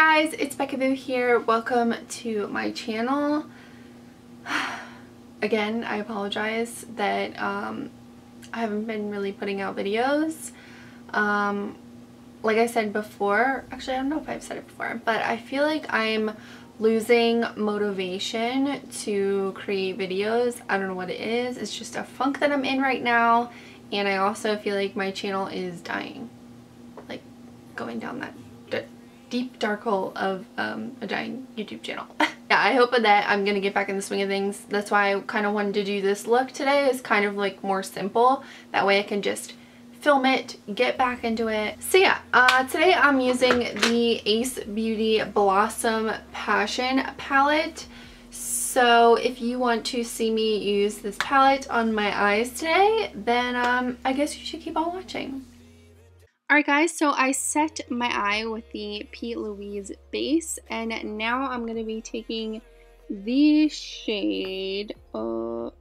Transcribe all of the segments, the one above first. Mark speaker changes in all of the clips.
Speaker 1: guys, it's BECCABOO here. Welcome to my channel. Again, I apologize that I haven't been really putting out videos. Like I said before, actually I don't know if I've said it before, but I feel like I'm losing motivation to create videos. I don't know what it is. It's just a funk that I'm in right now, and I also feel like my channel is dying, like going down that deep dark hole of a dying YouTube channel. Yeah, I hope that I'm gonna get back in the swing of things. That's why I kind of wanted to do this look today. Is kind of like more simple. That way I can just film it, get back into it. So yeah, today I'm using the Ace Beauty Blossom Passion Palette. So if you want to see me use this palette on my eyes today, then I guess you should keep on watching. Alright guys, so I set my eye with the P. Louise base, and now I'm going to be taking the shade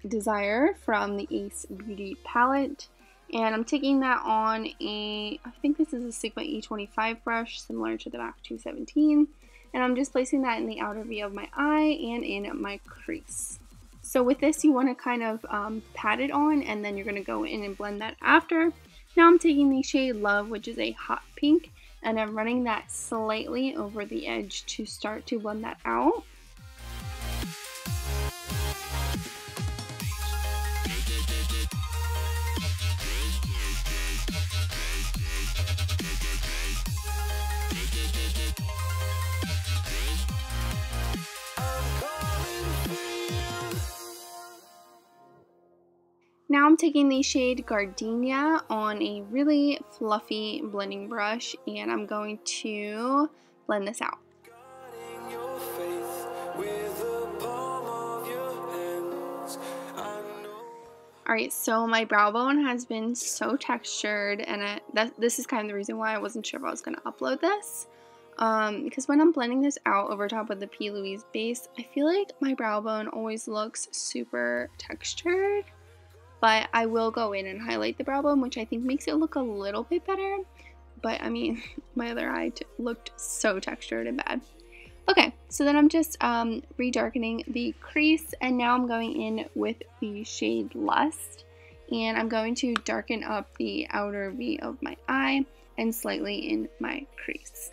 Speaker 1: Desire from the Ace Beauty palette, and I'm taking that on I think this is a Sigma E25 brush, similar to the MAC 217, and I'm just placing that in the outer V of my eye and in my crease. So with this, you want to kind of pat it on, and then you're going to go in and blend that after. Now I'm taking the shade Love, which is a hot pink, and I'm running that slightly over the edge to start to blend that out. Now I'm taking the shade Gardenia on a really fluffy blending brush, and I'm going to blend this out. Alright, so my brow bone has been so textured, and this is kind of the reason why I wasn't sure if I was going to upload this. Because when I'm blending this out over top of the P. Louise base, I feel like my brow bone always looks super textured. But I will go in and highlight the brow bone, which I think makes it look a little bit better. But I mean, my other eye looked so textured and bad. Okay, so then I'm just redarkening the crease, and now I'm going in with the shade Lust. And I'm going to darken up the outer V of my eye and slightly in my crease.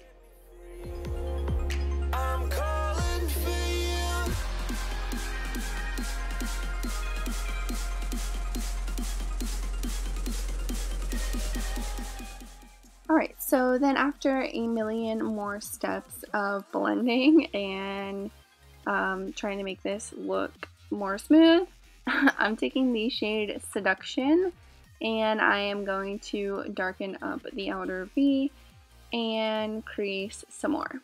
Speaker 1: Alright, so then after a million more steps of blending and trying to make this look more smooth, I'm taking the shade Seduction, and I am going to darken up the outer V and crease some more.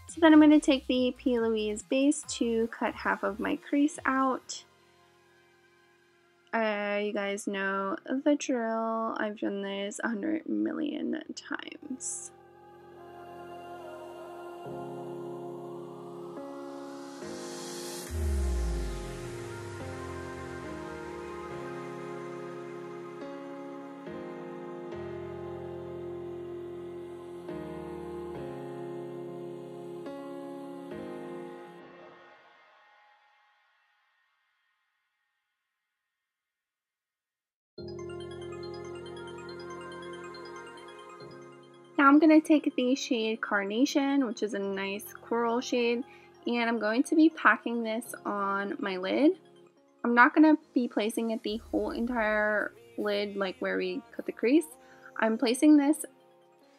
Speaker 1: So then I'm going to take the P. Louise base to cut half of my crease out. You guys know the drill. I've done this 100 million times. Now I'm going to take the shade Carnation, which is a nice coral shade, and I'm going to be packing this on my lid. I'm not going to be placing it the whole entire lid like where we cut the crease. I'm placing this,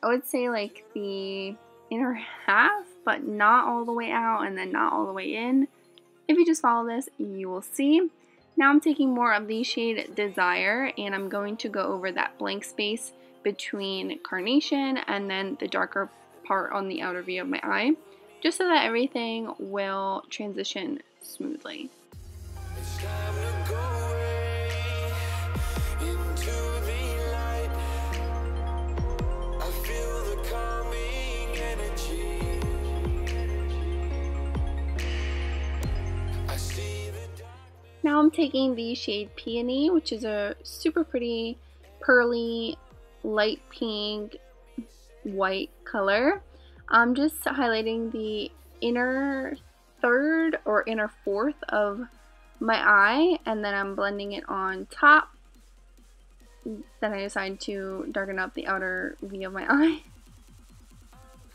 Speaker 1: I would say like the inner half, but not all the way out and then not all the way in. If you just follow this, you will see. Now I'm taking more of the shade Desire, and I'm going to go over that blank space between Carnation and then the darker part on the outer V of my eye, just so that everything will transition smoothly.
Speaker 2: Now I'm
Speaker 1: taking the shade Peony, which is a super pretty pearly light pink white color. I'm just highlighting the inner third or inner fourth of my eye, and then I'm blending it on top. Then I decide to darken up the outer V of my eye.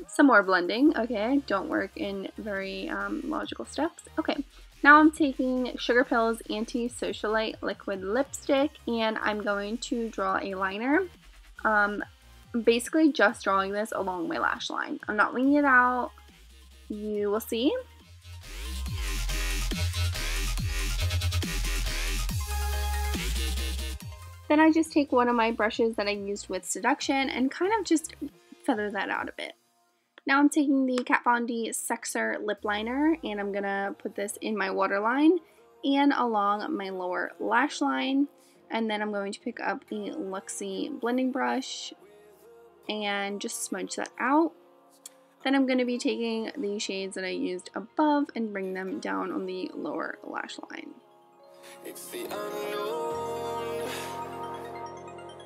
Speaker 1: Some more blending. Okay, don't work in very logical steps. Okay, now I'm taking Sugar Pill's Anti-Socialite Liquid Lipstick, and I'm going to draw a liner. Basically just drawing this along my lash line. I'm not winging it out. You will see. Then I just take one of my brushes that I used with Seduction and kind of just feather that out a bit. Now I'm taking the Kat Von D Sexer lip liner, and I'm gonna put this in my waterline and along my lower lash line. And then I'm going to pick up the Luxie blending brush and just smudge that out. Then I'm going to be taking the shades that I used above and bring them down on the lower lash line. It's the unknown,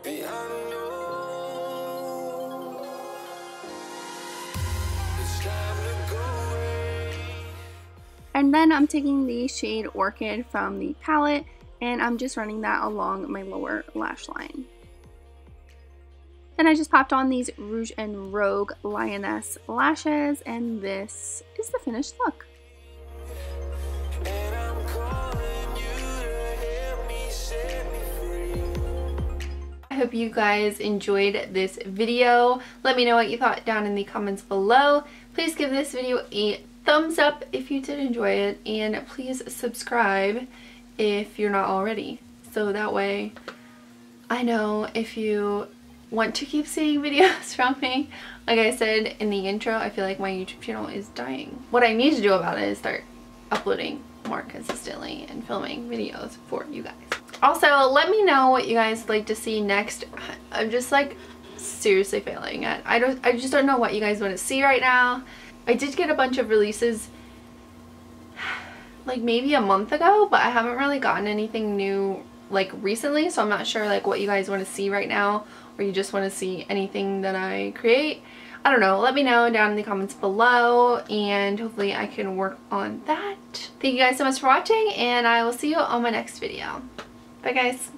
Speaker 1: the unknown. It's time to go away. And then I'm taking the shade Orchid from the palette, and I'm just running that along my lower lash line. Then I just popped on these Rouge and Rogue Lioness lashes, and this is the finished look. I hope you guys enjoyed this video. Let me know what you thought down in the comments below. Please give this video a thumbs up if you did enjoy it, and please subscribe if you're not already, so that way I know if you want to keep seeing videos from me. Like I said in the intro, I feel like my YouTube channel is dying. What I need to do about it is start uploading more consistently and filming videos for you guys. Also, let me know what you guys like to see next. I'm just like seriously failing at I just don't know what you guys want to see right now. I did get a bunch of releases like maybe a month ago, but I haven't really gotten anything new like recently, so I'm not sure like what you guys want to see right now, or you just want to see anything that I create. I don't know. Let me know down in the comments below, and hopefully I can work on that. Thank you guys so much for watching, and I will see you on my next video. Bye guys.